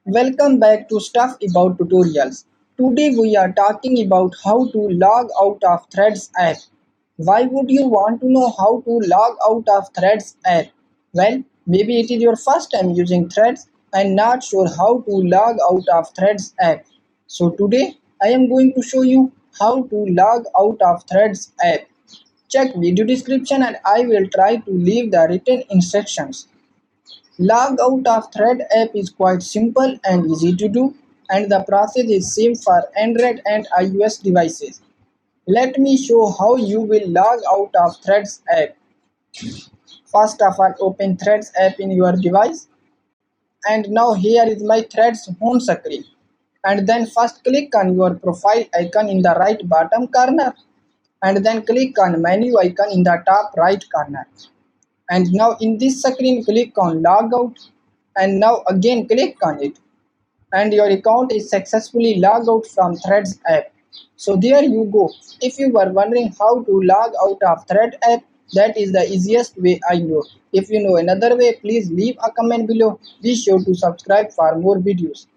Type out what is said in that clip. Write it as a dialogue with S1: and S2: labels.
S1: Welcome back to Stuff About Tutorials. Today we are talking about how to log out of Threads app. Why would you want to know how to log out of Threads app? Well, maybe it is your first time using Threads and not sure how to log out of Threads app. So today I am going to show you how to log out of Threads app. Check video description and I will try to leave the written instructions. Log out of Thread app is quite simple and easy to do, and the process is same for Android and iOS devices. Let me show how you will log out of Threads app. First of all, open Threads app in your device, and now here is my Threads home screen. And then first click on your profile icon in the right bottom corner, and then click on menu icon in the top right corner. And now in this screen click on logout, and now again click on it, and your account is successfully logged out from Threads app. So there you go. If you were wondering how to log out of Thread app, that is the easiest way I know. If you know another way, please leave a comment below. Be sure to subscribe for more videos.